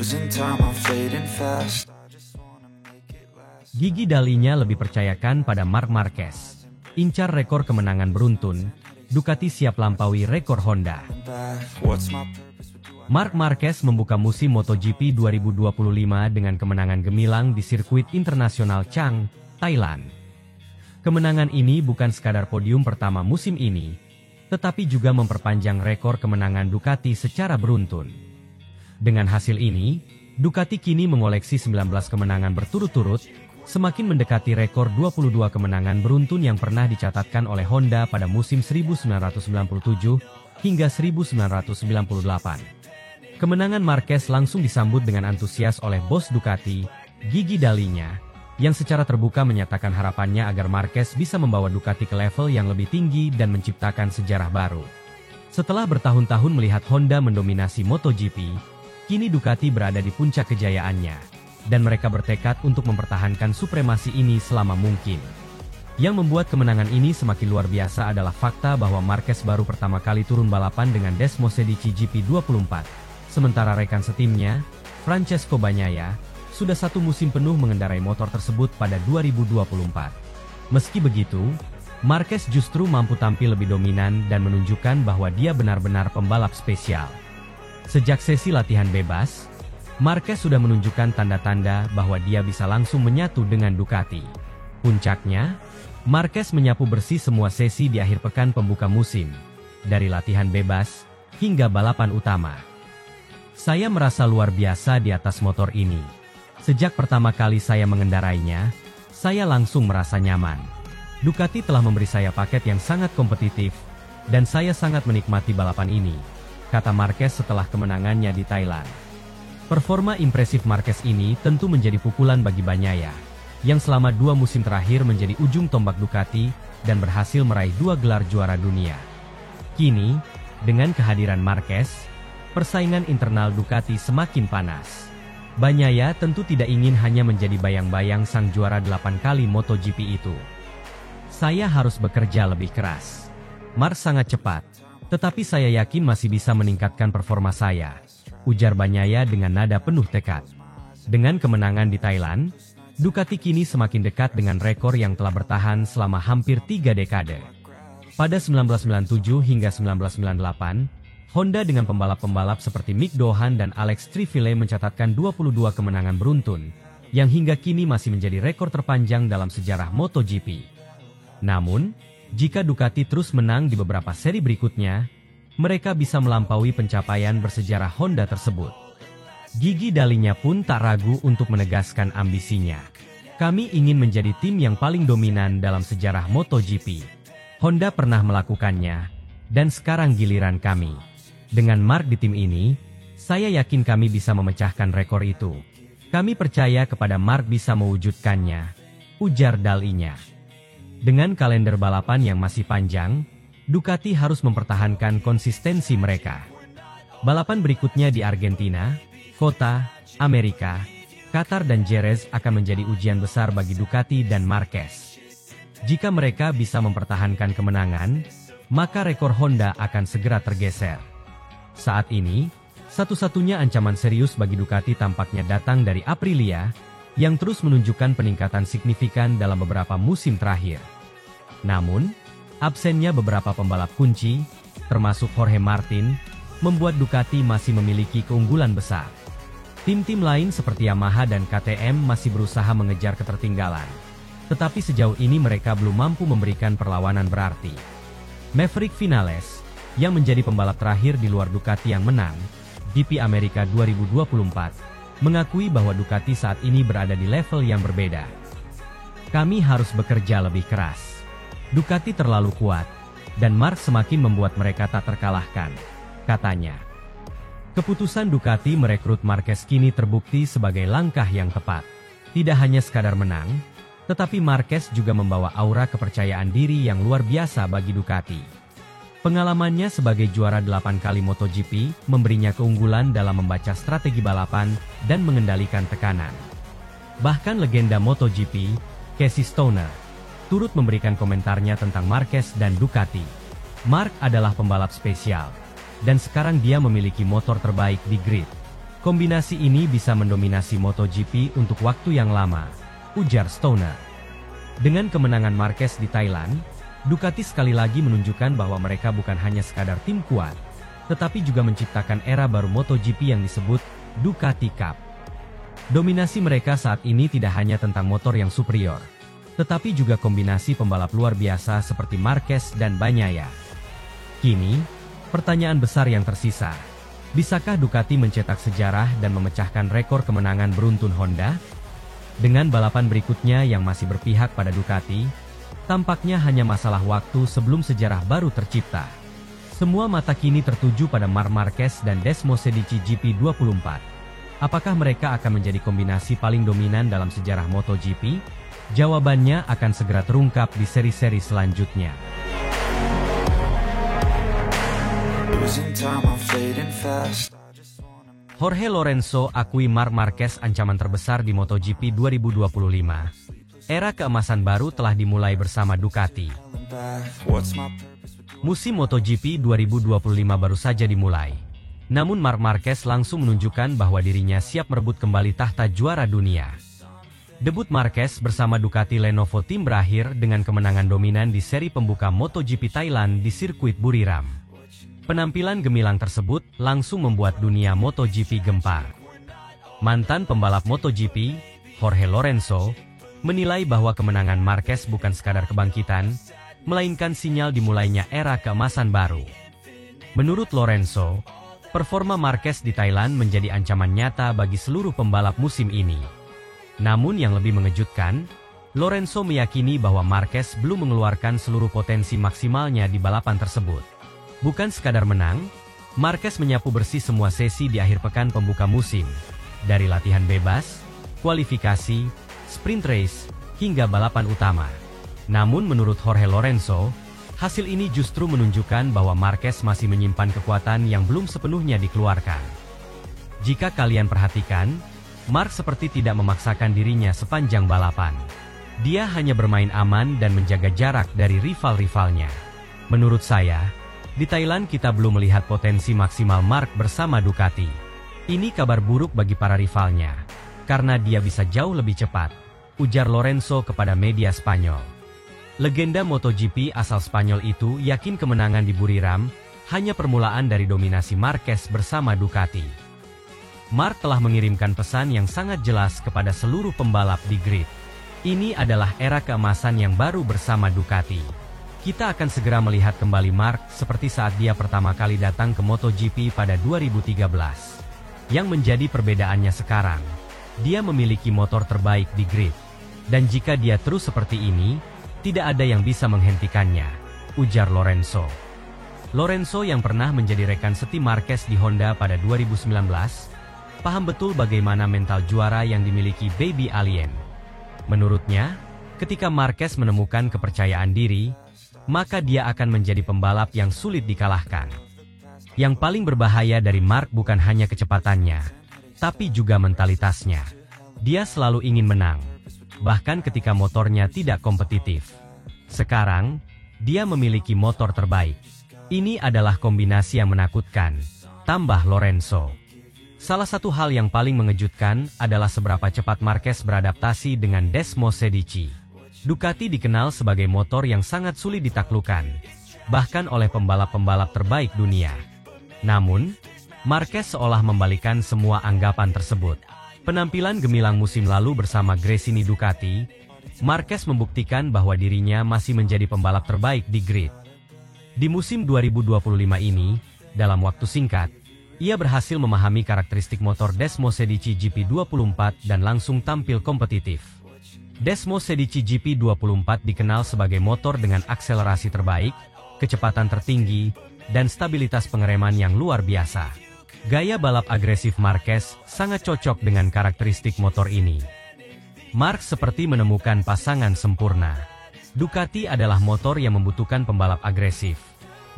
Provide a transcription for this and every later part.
losing time, I'm fading fast. Gigi Dalinya lebih percayakan pada Marc Marquez. Incar rekor kemenangan beruntun, Ducati siap lampaui rekor Honda. Marc Marquez membuka musim MotoGP 2025 dengan kemenangan gemilang di sirkuit internasional Chang, Thailand. Kemenangan ini bukan sekadar podium pertama musim ini, tetapi juga memperpanjang rekor kemenangan Ducati secara beruntun. Dengan hasil ini, Ducati kini mengoleksi 19 kemenangan berturut-turut, semakin mendekati rekor 22 kemenangan beruntun yang pernah dicatatkan oleh Honda pada musim 1997 hingga 1998. Kemenangan Marquez langsung disambut dengan antusias oleh bos Ducati, Gigi Dalinya, yang secara terbuka menyatakan harapannya agar Marquez bisa membawa Ducati ke level yang lebih tinggi dan menciptakan sejarah baru. Setelah bertahun-tahun melihat Honda mendominasi MotoGP, kini Ducati berada di puncak kejayaannya, dan mereka bertekad untuk mempertahankan supremasi ini selama mungkin. Yang membuat kemenangan ini semakin luar biasa adalah fakta bahwa Marquez baru pertama kali turun balapan dengan Desmosedici GP24, sementara rekan setimnya, Francesco Bagnaia, sudah satu musim penuh mengendarai motor tersebut pada 2024. Meski begitu, Marquez justru mampu tampil lebih dominan dan menunjukkan bahwa dia benar-benar pembalap spesial. Sejak sesi latihan bebas, Marquez sudah menunjukkan tanda-tanda bahwa dia bisa langsung menyatu dengan Ducati. Puncaknya, Marquez menyapu bersih semua sesi di akhir pekan pembuka musim, dari latihan bebas hingga balapan utama. Saya merasa luar biasa di atas motor ini. Sejak pertama kali saya mengendarainya, saya langsung merasa nyaman. Ducati telah memberi saya paket yang sangat kompetitif, dan saya sangat menikmati balapan ini, kata Marquez setelah kemenangannya di Thailand. Performa impresif Marquez ini tentu menjadi pukulan bagi Bagnaia, yang selama 2 musim terakhir menjadi ujung tombak Ducati dan berhasil meraih 2 gelar juara dunia. Kini, dengan kehadiran Marquez, persaingan internal Ducati semakin panas. Bagnaia tentu tidak ingin hanya menjadi bayang-bayang sang juara 8 kali MotoGP itu. Saya harus bekerja lebih keras. Marc sangat cepat, tetapi saya yakin masih bisa meningkatkan performa saya, ujar Bagnaia dengan nada penuh tekad. Dengan kemenangan di Thailand, Ducati kini semakin dekat dengan rekor yang telah bertahan selama hampir 3 dekade. Pada 1997 hingga 1998, Honda dengan pembalap-pembalap seperti Mick Doohan dan Alex Trivile mencatatkan 22 kemenangan beruntun, yang hingga kini masih menjadi rekor terpanjang dalam sejarah MotoGP. Namun, jika Ducati terus menang di beberapa seri berikutnya, mereka bisa melampaui pencapaian bersejarah Honda tersebut. Gigi Dalinya pun tak ragu untuk menegaskan ambisinya. Kami ingin menjadi tim yang paling dominan dalam sejarah MotoGP. Honda pernah melakukannya, dan sekarang giliran kami. Dengan Marc di tim ini, saya yakin kami bisa memecahkan rekor itu. Kami percaya kepada Marc bisa mewujudkannya, ujar Dalinya. Dengan kalender balapan yang masih panjang, Ducati harus mempertahankan konsistensi mereka. Balapan berikutnya di Argentina, Kota, Amerika, Qatar dan Jerez akan menjadi ujian besar bagi Ducati dan Marquez. Jika mereka bisa mempertahankan kemenangan, maka rekor Honda akan segera tergeser. Saat ini, satu-satunya ancaman serius bagi Ducati tampaknya datang dari Aprilia, yang terus menunjukkan peningkatan signifikan dalam beberapa musim terakhir. Namun, absennya beberapa pembalap kunci, termasuk Jorge Martin, membuat Ducati masih memiliki keunggulan besar. Tim-tim lain seperti Yamaha dan KTM masih berusaha mengejar ketertinggalan. Tetapi sejauh ini mereka belum mampu memberikan perlawanan berarti. Maverick Vinales, yang menjadi pembalap terakhir di luar Ducati yang menang, GP Amerika 2024, mengakui bahwa Ducati saat ini berada di level yang berbeda. Kami harus bekerja lebih keras. Ducati terlalu kuat, dan Marc semakin membuat mereka tak terkalahkan, katanya. Keputusan Ducati merekrut Marquez kini terbukti sebagai langkah yang tepat. Tidak hanya sekadar menang, tetapi Marquez juga membawa aura kepercayaan diri yang luar biasa bagi Ducati. Pengalamannya sebagai juara 8 kali MotoGP memberinya keunggulan dalam membaca strategi balapan dan mengendalikan tekanan. Bahkan legenda MotoGP, Casey Stoner, turut memberikan komentarnya tentang Marquez dan Ducati. Marc adalah pembalap spesial, dan sekarang dia memiliki motor terbaik di grid. Kombinasi ini bisa mendominasi MotoGP untuk waktu yang lama, ujar Stoner. Dengan kemenangan Marquez di Thailand, Ducati sekali lagi menunjukkan bahwa mereka bukan hanya sekadar tim kuat, tetapi juga menciptakan era baru MotoGP yang disebut Ducati Cup. Dominasi mereka saat ini tidak hanya tentang motor yang superior, tetapi juga kombinasi pembalap luar biasa seperti Marquez dan Bagnaia. Kini, pertanyaan besar yang tersisa, bisakah Ducati mencetak sejarah dan memecahkan rekor kemenangan beruntun Honda? Dengan balapan berikutnya yang masih berpihak pada Ducati, tampaknya hanya masalah waktu sebelum sejarah baru tercipta. Semua mata kini tertuju pada Marc Marquez dan Desmosedici GP24. Apakah mereka akan menjadi kombinasi paling dominan dalam sejarah MotoGP? Jawabannya akan segera terungkap di seri-seri selanjutnya. Jorge Lorenzo akui Marc Marquez ancaman terbesar di MotoGP 2025. Era keemasan baru telah dimulai bersama Ducati. Musim MotoGP 2025 baru saja dimulai. Namun Marc Marquez langsung menunjukkan bahwa dirinya siap merebut kembali tahta juara dunia. Debut Marquez bersama Ducati Lenovo Team berakhir dengan kemenangan dominan di seri pembuka MotoGP Thailand di sirkuit Buriram. Penampilan gemilang tersebut langsung membuat dunia MotoGP gempar. Mantan pembalap MotoGP, Jorge Lorenzo, menilai bahwa kemenangan Marquez bukan sekadar kebangkitan, melainkan sinyal dimulainya era keemasan baru. Menurut Lorenzo, performa Marquez di Thailand menjadi ancaman nyata bagi seluruh pembalap musim ini. Namun yang lebih mengejutkan, Lorenzo meyakini bahwa Marquez belum mengeluarkan seluruh potensi maksimalnya di balapan tersebut. Bukan sekadar menang, Marquez menyapu bersih semua sesi di akhir pekan pembuka musim, dari latihan bebas, kualifikasi, sprint race, hingga balapan utama. Namun menurut Jorge Lorenzo, hasil ini justru menunjukkan bahwa Marquez masih menyimpan kekuatan yang belum sepenuhnya dikeluarkan. Jika kalian perhatikan, Marc seperti tidak memaksakan dirinya sepanjang balapan. Dia hanya bermain aman dan menjaga jarak dari rival-rivalnya. Menurut saya, di Thailand kita belum melihat potensi maksimal Marc bersama Ducati. Ini kabar buruk bagi para rivalnya, karena dia bisa jauh lebih cepat, ujar Lorenzo kepada media Spanyol. Legenda MotoGP asal Spanyol itu yakin kemenangan di Buriram hanya permulaan dari dominasi Marquez bersama Ducati. Marc telah mengirimkan pesan yang sangat jelas kepada seluruh pembalap di grid. Ini adalah era keemasan yang baru bersama Ducati. Kita akan segera melihat kembali Marc seperti saat dia pertama kali datang ke MotoGP pada 2013. Yang menjadi perbedaannya sekarang, dia memiliki motor terbaik di grid. Dan jika dia terus seperti ini, tidak ada yang bisa menghentikannya, ujar Lorenzo. Lorenzo yang pernah menjadi rekan seti Marquez di Honda pada 2019, paham betul bagaimana mental juara yang dimiliki Baby Alien. Menurutnya, ketika Marquez menemukan kepercayaan diri, maka dia akan menjadi pembalap yang sulit dikalahkan. Yang paling berbahaya dari Marc bukan hanya kecepatannya, tapi juga mentalitasnya. Dia selalu ingin menang, bahkan ketika motornya tidak kompetitif. Sekarang, dia memiliki motor terbaik. Ini adalah kombinasi yang menakutkan, tambah Lorenzo. Salah satu hal yang paling mengejutkan adalah seberapa cepat Marquez beradaptasi dengan Desmosedici. Ducati dikenal sebagai motor yang sangat sulit ditaklukkan, bahkan oleh pembalap-pembalap terbaik dunia. Namun, Marquez seolah membalikan semua anggapan tersebut. Penampilan gemilang musim lalu bersama Gresini Ducati, Marquez membuktikan bahwa dirinya masih menjadi pembalap terbaik di grid. Di musim 2025 ini, dalam waktu singkat, ia berhasil memahami karakteristik motor Desmosedici GP24 dan langsung tampil kompetitif. Desmosedici GP24 dikenal sebagai motor dengan akselerasi terbaik, kecepatan tertinggi, dan stabilitas pengereman yang luar biasa. Gaya balap agresif Marquez sangat cocok dengan karakteristik motor ini. Marc seperti menemukan pasangan sempurna. Ducati adalah motor yang membutuhkan pembalap agresif,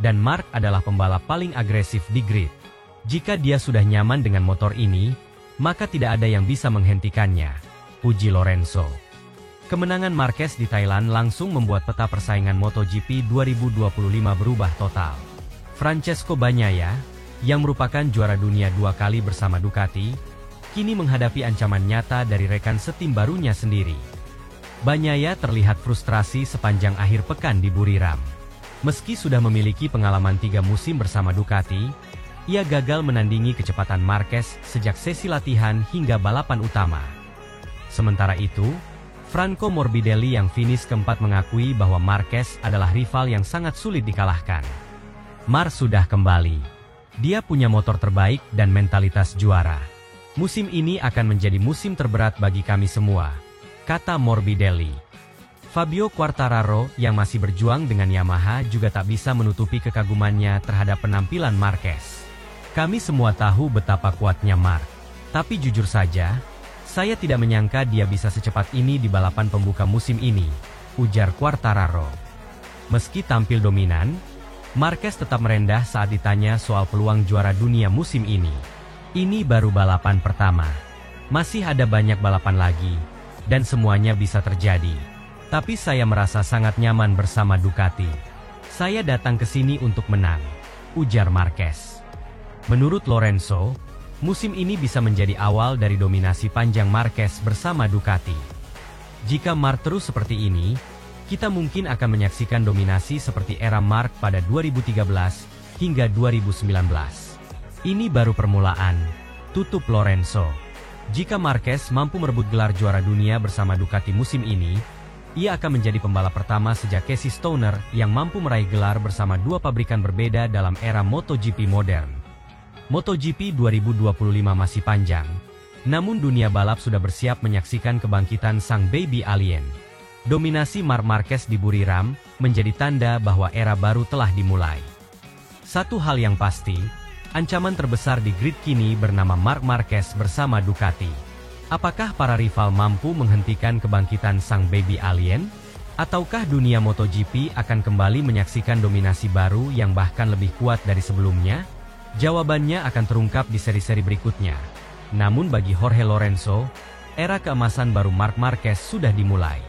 dan Marc adalah pembalap paling agresif di grid. Jika dia sudah nyaman dengan motor ini, maka tidak ada yang bisa menghentikannya, puji Lorenzo. Kemenangan Marquez di Thailand langsung membuat peta persaingan MotoGP 2025 berubah total. Francesco Bagnaia, yang merupakan juara dunia 2 kali bersama Ducati, kini menghadapi ancaman nyata dari rekan setim barunya sendiri. Bagnaia terlihat frustrasi sepanjang akhir pekan di Buriram. Meski sudah memiliki pengalaman 3 musim bersama Ducati, ia gagal menandingi kecepatan Marquez sejak sesi latihan hingga balapan utama. Sementara itu, Franco Morbidelli yang finish keempat mengakui bahwa Marquez adalah rival yang sangat sulit dikalahkan. Mar sudah kembali. Dia punya motor terbaik dan mentalitas juara. Musim ini akan menjadi musim terberat bagi kami semua, kata Morbidelli. Fabio Quartararo yang masih berjuang dengan Yamaha juga tak bisa menutupi kekagumannya terhadap penampilan Marquez. Kami semua tahu betapa kuatnya Mark. Tapi jujur saja, saya tidak menyangka dia bisa secepat ini di balapan pembuka musim ini, ujar Quartararo. Meski tampil dominan, Marquez tetap merendah saat ditanya soal peluang juara dunia musim ini. Ini baru balapan pertama. Masih ada banyak balapan lagi, dan semuanya bisa terjadi. Tapi saya merasa sangat nyaman bersama Ducati. Saya datang ke sini untuk menang, ujar Marquez. Menurut Lorenzo, musim ini bisa menjadi awal dari dominasi panjang Marquez bersama Ducati. Jika Mark terus seperti ini, kita mungkin akan menyaksikan dominasi seperti era Mark pada 2013 hingga 2019. Ini baru permulaan, tutup Lorenzo. Jika Marquez mampu merebut gelar juara dunia bersama Ducati musim ini, ia akan menjadi pembalap pertama sejak Casey Stoner yang mampu meraih gelar bersama 2 pabrikan berbeda dalam era MotoGP modern. MotoGP 2025 masih panjang, namun dunia balap sudah bersiap menyaksikan kebangkitan sang baby alien. Dominasi Marc Marquez di Buriram menjadi tanda bahwa era baru telah dimulai. Satu hal yang pasti, ancaman terbesar di grid kini bernama Marc Marquez bersama Ducati. Apakah para rival mampu menghentikan kebangkitan sang baby alien? Ataukah dunia MotoGP akan kembali menyaksikan dominasi baru yang bahkan lebih kuat dari sebelumnya? Jawabannya akan terungkap di seri-seri berikutnya. Namun bagi Jorge Lorenzo, era keemasan baru Marc Marquez sudah dimulai.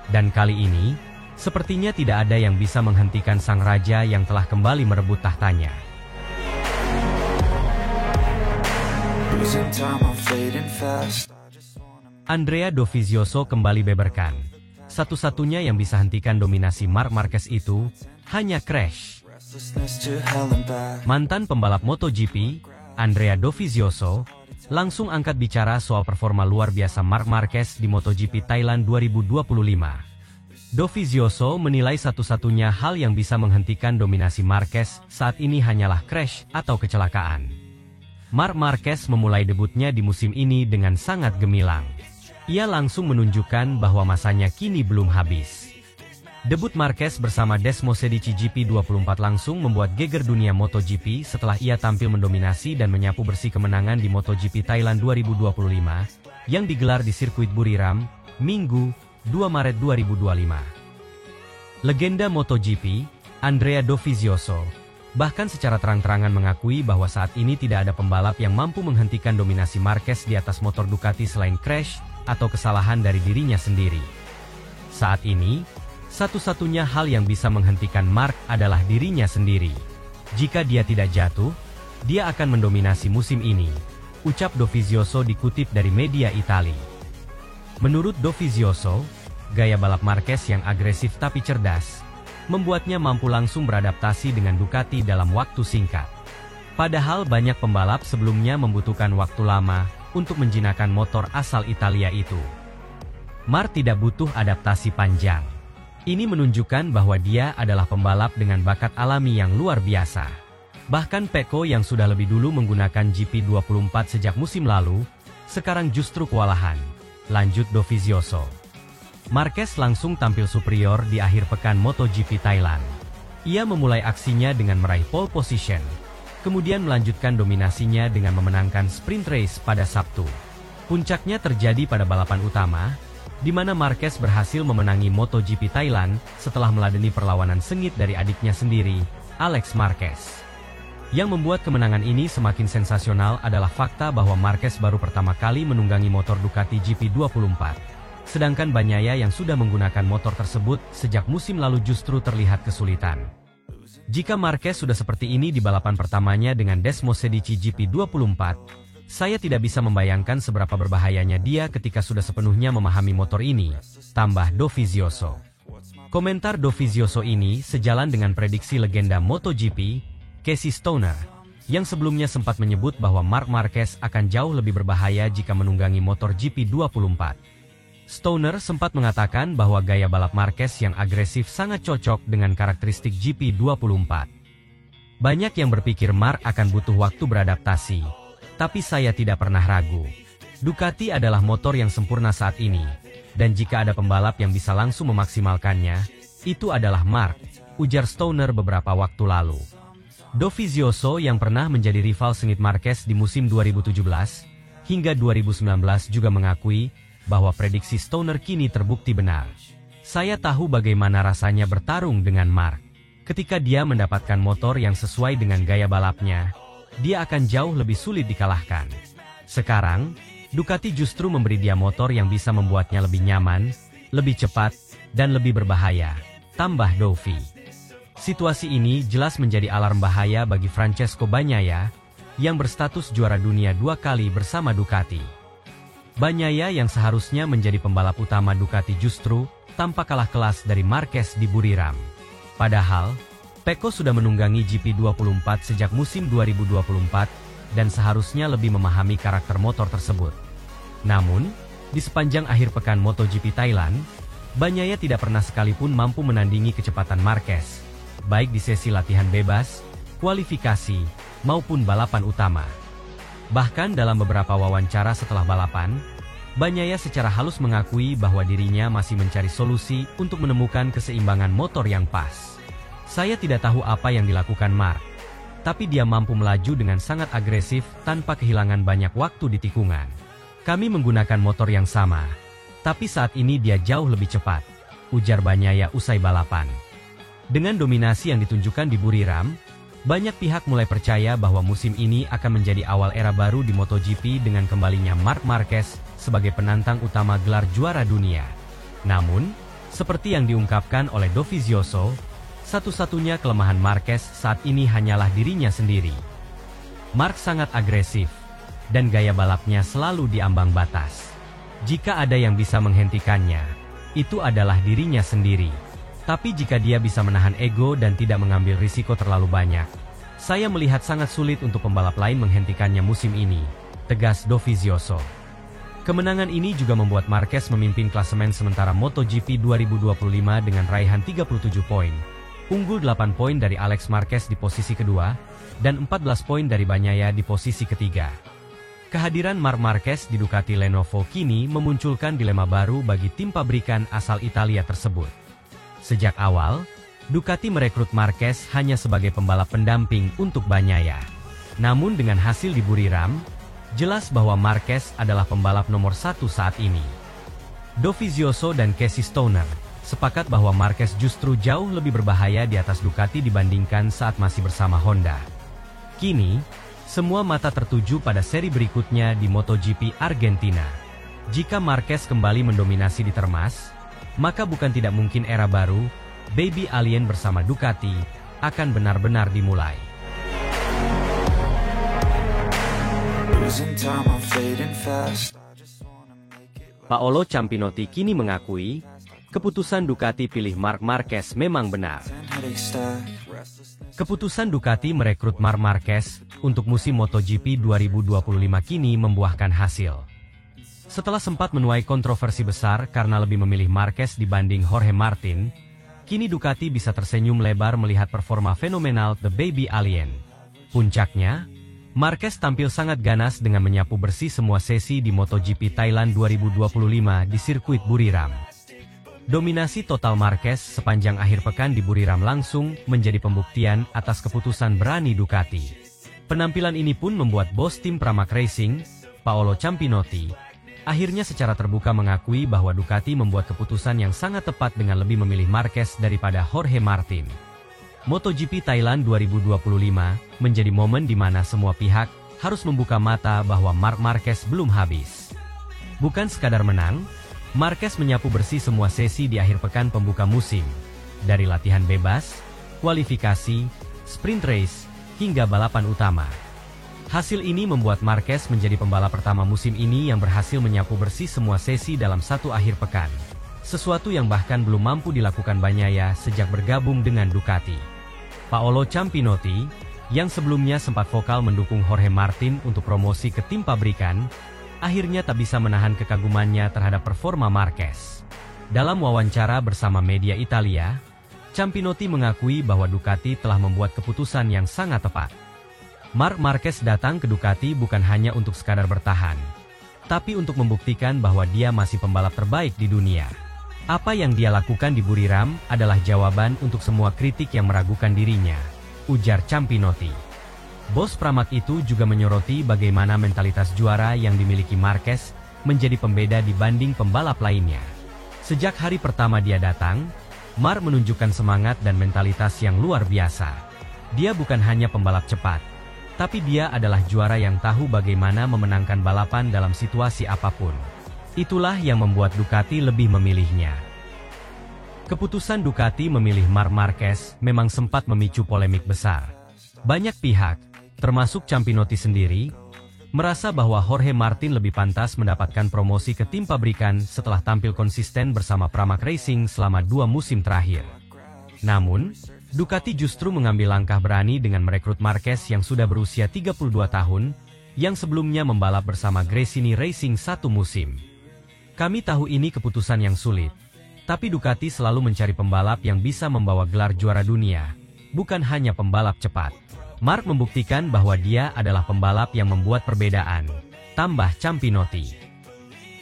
Dan kali ini, sepertinya tidak ada yang bisa menghentikan sang raja yang telah kembali merebut tahtanya. Andrea Dovizioso kembali beberkan. Satu-satunya yang bisa hentikan dominasi Marc Marquez itu hanya crash. Mantan pembalap MotoGP, Andrea Dovizioso, langsung angkat bicara soal performa luar biasa Marc Marquez di MotoGP Thailand 2025. Dovizioso menilai satu-satunya hal yang bisa menghentikan dominasi Marquez saat ini hanyalah crash atau kecelakaan. Marc Marquez memulai debutnya di musim ini dengan sangat gemilang. Ia langsung menunjukkan bahwa masanya kini belum habis. Debut Marquez bersama Desmosedici GP24 langsung membuat geger dunia MotoGP setelah ia tampil mendominasi dan menyapu bersih kemenangan di MotoGP Thailand 2025 yang digelar di sirkuit Buriram, Minggu, 2 Maret 2025. Legenda MotoGP, Andrea Dovizioso, bahkan secara terang-terangan mengakui bahwa saat ini tidak ada pembalap yang mampu menghentikan dominasi Marquez di atas motor Ducati selain crash atau kesalahan dari dirinya sendiri. Saat ini, satu-satunya hal yang bisa menghentikan Marc adalah dirinya sendiri. Jika dia tidak jatuh, dia akan mendominasi musim ini, ucap Dovizioso dikutip dari media Italia. Menurut Dovizioso, gaya balap Marquez yang agresif tapi cerdas, membuatnya mampu langsung beradaptasi dengan Ducati dalam waktu singkat. Padahal banyak pembalap sebelumnya membutuhkan waktu lama untuk menjinakkan motor asal Italia itu. Marc tidak butuh adaptasi panjang. Ini menunjukkan bahwa dia adalah pembalap dengan bakat alami yang luar biasa. Bahkan Pecco yang sudah lebih dulu menggunakan GP24 sejak musim lalu, sekarang justru kewalahan, lanjut Dovizioso. Marquez langsung tampil superior di akhir pekan MotoGP Thailand. Ia memulai aksinya dengan meraih pole position, kemudian melanjutkan dominasinya dengan memenangkan sprint race pada Sabtu. Puncaknya terjadi pada balapan utama, di mana Marquez berhasil memenangi MotoGP Thailand setelah meladeni perlawanan sengit dari adiknya sendiri, Alex Marquez. Yang membuat kemenangan ini semakin sensasional adalah fakta bahwa Marquez baru pertama kali menunggangi motor Ducati GP24. Sedangkan Bagnaia yang sudah menggunakan motor tersebut sejak musim lalu justru terlihat kesulitan. Jika Marquez sudah seperti ini di balapan pertamanya dengan Desmosedici GP24, saya tidak bisa membayangkan seberapa berbahayanya dia ketika sudah sepenuhnya memahami motor ini, tambah Dovizioso. Komentar Dovizioso ini sejalan dengan prediksi legenda MotoGP, Casey Stoner, yang sebelumnya sempat menyebut bahwa Marc Marquez akan jauh lebih berbahaya jika menunggangi motor GP24. Stoner sempat mengatakan bahwa gaya balap Marquez yang agresif sangat cocok dengan karakteristik GP24. Banyak yang berpikir Marc akan butuh waktu beradaptasi, tapi saya tidak pernah ragu. Ducati adalah motor yang sempurna saat ini, dan jika ada pembalap yang bisa langsung memaksimalkannya, itu adalah Marc, ujar Stoner beberapa waktu lalu. Dovizioso yang pernah menjadi rival sengit Marquez di musim 2017 hingga 2019 juga mengakui bahwa prediksi Stoner kini terbukti benar. Saya tahu bagaimana rasanya bertarung dengan Marc. Ketika dia mendapatkan motor yang sesuai dengan gaya balapnya, dia akan jauh lebih sulit dikalahkan. Sekarang, Ducati justru memberi dia motor yang bisa membuatnya lebih nyaman, lebih cepat, dan lebih berbahaya, tambah Dovi. Situasi ini jelas menjadi alarm bahaya bagi Francesco Bagnaia, yang berstatus juara dunia 2 kali bersama Ducati. Bagnaia yang seharusnya menjadi pembalap utama Ducati justru tampak kalah kelas dari Marquez di Buriram. Padahal, Pecco sudah menunggangi GP24 sejak musim 2024 dan seharusnya lebih memahami karakter motor tersebut. Namun, di sepanjang akhir pekan MotoGP Thailand, Bagnaia tidak pernah sekalipun mampu menandingi kecepatan Marquez, baik di sesi latihan bebas, kualifikasi, maupun balapan utama. Bahkan dalam beberapa wawancara setelah balapan, Bagnaia secara halus mengakui bahwa dirinya masih mencari solusi untuk menemukan keseimbangan motor yang pas. Saya tidak tahu apa yang dilakukan Marc, tapi dia mampu melaju dengan sangat agresif tanpa kehilangan banyak waktu di tikungan. Kami menggunakan motor yang sama, tapi saat ini dia jauh lebih cepat, ujar Bagnaia usai balapan. Dengan dominasi yang ditunjukkan di Buriram, banyak pihak mulai percaya bahwa musim ini akan menjadi awal era baru di MotoGP dengan kembalinya Marc Marquez sebagai penantang utama gelar juara dunia. Namun, seperti yang diungkapkan oleh Dovizioso, satu-satunya kelemahan Marquez saat ini hanyalah dirinya sendiri. Marc sangat agresif, dan gaya balapnya selalu di ambang batas. Jika ada yang bisa menghentikannya, itu adalah dirinya sendiri. Tapi jika dia bisa menahan ego dan tidak mengambil risiko terlalu banyak, saya melihat sangat sulit untuk pembalap lain menghentikannya musim ini, tegas Dovizioso. Kemenangan ini juga membuat Marquez memimpin klasemen sementara MotoGP 2025 dengan raihan 37 poin, unggul 8 poin dari Alex Marquez di posisi kedua, dan 14 poin dari Bagnaia di posisi ketiga. Kehadiran Marc Marquez di Ducati Lenovo kini memunculkan dilema baru bagi tim pabrikan asal Italia tersebut. Sejak awal, Ducati merekrut Marquez hanya sebagai pembalap pendamping untuk Bagnaia. Namun dengan hasil di Buriram, jelas bahwa Marquez adalah pembalap nomor 1 saat ini. Dovizioso dan Casey Stoner sepakat bahwa Marquez justru jauh lebih berbahaya di atas Ducati dibandingkan saat masih bersama Honda. Kini, semua mata tertuju pada seri berikutnya di MotoGP Argentina. Jika Marquez kembali mendominasi di Termas, maka bukan tidak mungkin era baru, Baby Alien bersama Ducati, akan benar-benar dimulai. Paolo Campinotti kini mengakui, keputusan Ducati pilih Marc Marquez memang benar. Keputusan Ducati merekrut Marc Marquez untuk musim MotoGP 2025 kini membuahkan hasil. Setelah sempat menuai kontroversi besar karena lebih memilih Marquez dibanding Jorge Martin, kini Ducati bisa tersenyum lebar melihat performa fenomenal The Baby Alien. Puncaknya, Marquez tampil sangat ganas dengan menyapu bersih semua sesi di MotoGP Thailand 2025 di sirkuit Buriram. Dominasi total Marquez sepanjang akhir pekan di Buriram langsung menjadi pembuktian atas keputusan berani Ducati. Penampilan ini pun membuat bos tim Pramac Racing, Paolo Campinotti, akhirnya secara terbuka mengakui bahwa Ducati membuat keputusan yang sangat tepat dengan lebih memilih Marquez daripada Jorge Martin. MotoGP Thailand 2025 menjadi momen di mana semua pihak harus membuka mata bahwa Marc Marquez belum habis. Bukan sekadar menang, Marquez menyapu bersih semua sesi di akhir pekan pembuka musim. Dari latihan bebas, kualifikasi, sprint race, hingga balapan utama. Hasil ini membuat Marquez menjadi pembalap pertama musim ini yang berhasil menyapu bersih semua sesi dalam satu akhir pekan. Sesuatu yang bahkan belum mampu dilakukan Bagnaia sejak bergabung dengan Ducati. Paolo Ciampinotti, yang sebelumnya sempat vokal mendukung Jorge Martin untuk promosi ke tim pabrikan, akhirnya tak bisa menahan kekagumannya terhadap performa Marquez. Dalam wawancara bersama media Italia, Ciampinotti mengakui bahwa Ducati telah membuat keputusan yang sangat tepat. Marc Marquez datang ke Ducati bukan hanya untuk sekadar bertahan, tapi untuk membuktikan bahwa dia masih pembalap terbaik di dunia. Apa yang dia lakukan di Buriram adalah jawaban untuk semua kritik yang meragukan dirinya, ujar Ciampinotti. Bos Pramac itu juga menyoroti bagaimana mentalitas juara yang dimiliki Marquez menjadi pembeda dibanding pembalap lainnya. Sejak hari pertama dia datang, Marc menunjukkan semangat dan mentalitas yang luar biasa. Dia bukan hanya pembalap cepat, tapi dia adalah juara yang tahu bagaimana memenangkan balapan dalam situasi apapun. Itulah yang membuat Ducati lebih memilihnya. Keputusan Ducati memilih Marc Marquez memang sempat memicu polemik besar. Banyak pihak, termasuk Ciampinotti sendiri, merasa bahwa Jorge Martin lebih pantas mendapatkan promosi ke tim pabrikan setelah tampil konsisten bersama Pramac Racing selama 2 musim terakhir. Namun, Ducati justru mengambil langkah berani dengan merekrut Marquez yang sudah berusia 32 tahun, yang sebelumnya membalap bersama Gresini Racing 1 musim. Kami tahu ini keputusan yang sulit, tapi Ducati selalu mencari pembalap yang bisa membawa gelar juara dunia, bukan hanya pembalap cepat. Marc membuktikan bahwa dia adalah pembalap yang membuat perbedaan, tambah Ciampinotti.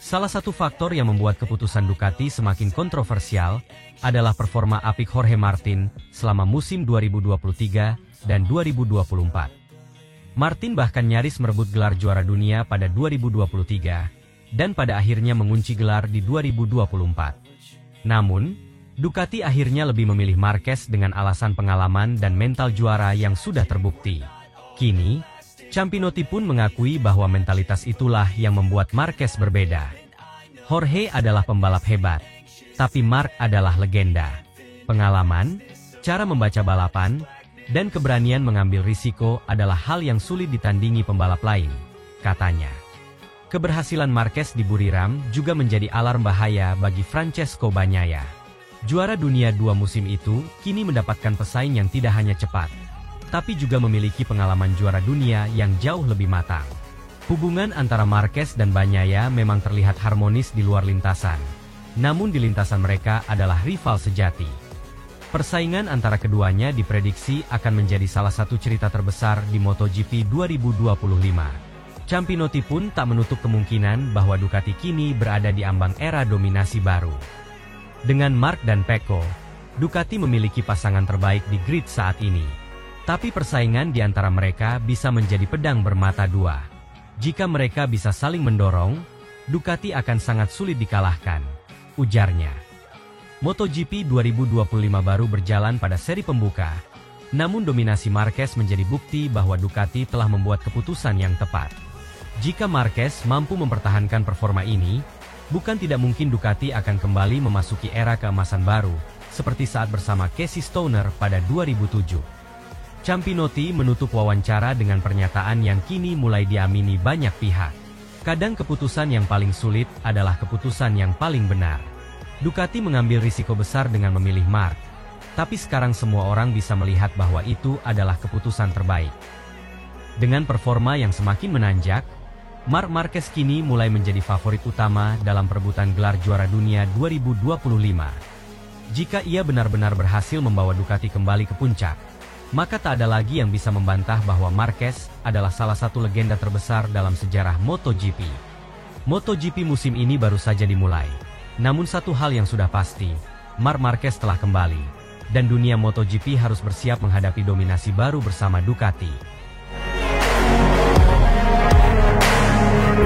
Salah satu faktor yang membuat keputusan Ducati semakin kontroversial adalah performa apik Jorge Martin selama musim 2023 dan 2024. Martin bahkan nyaris merebut gelar juara dunia pada 2023 dan pada akhirnya mengunci gelar di 2024. Namun, Ducati akhirnya lebih memilih Marquez dengan alasan pengalaman dan mental juara yang sudah terbukti. Kini, Ciampinotti pun mengakui bahwa mentalitas itulah yang membuat Marquez berbeda. Jorge adalah pembalap hebat, tapi Marc adalah legenda. Pengalaman, cara membaca balapan, dan keberanian mengambil risiko adalah hal yang sulit ditandingi pembalap lain, katanya. Keberhasilan Marquez di Buriram juga menjadi alarm bahaya bagi Francesco Bagnaia. Juara dunia 2 musim itu kini mendapatkan pesaing yang tidak hanya cepat, tapi juga memiliki pengalaman juara dunia yang jauh lebih matang. Hubungan antara Marquez dan Bagnaia memang terlihat harmonis di luar lintasan, namun di lintasan mereka adalah rival sejati. Persaingan antara keduanya diprediksi akan menjadi salah satu cerita terbesar di MotoGP 2025. Ciampinotti pun tak menutup kemungkinan bahwa Ducati kini berada di ambang era dominasi baru. Dengan Marc dan Pecco, Ducati memiliki pasangan terbaik di grid saat ini. Tapi persaingan di antara mereka bisa menjadi pedang bermata dua. Jika mereka bisa saling mendorong, Ducati akan sangat sulit dikalahkan, ujarnya. MotoGP 2025 baru berjalan pada seri pembuka, namun dominasi Marquez menjadi bukti bahwa Ducati telah membuat keputusan yang tepat. Jika Marquez mampu mempertahankan performa ini, bukan tidak mungkin Ducati akan kembali memasuki era keemasan baru, seperti saat bersama Casey Stoner pada 2007. Ciampinotti menutup wawancara dengan pernyataan yang kini mulai diamini banyak pihak. Kadang keputusan yang paling sulit adalah keputusan yang paling benar. Ducati mengambil risiko besar dengan memilih Marc, tapi sekarang semua orang bisa melihat bahwa itu adalah keputusan terbaik. Dengan performa yang semakin menanjak, Marc Marquez kini mulai menjadi favorit utama dalam perebutan gelar juara dunia 2025. Jika ia benar-benar berhasil membawa Ducati kembali ke puncak, maka tak ada lagi yang bisa membantah bahwa Marquez adalah salah satu legenda terbesar dalam sejarah MotoGP. MotoGP musim ini baru saja dimulai. Namun satu hal yang sudah pasti, Marc Marquez telah kembali, dan dunia MotoGP harus bersiap menghadapi dominasi baru bersama Ducati.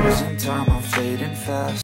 Losing time, I'm fading fast.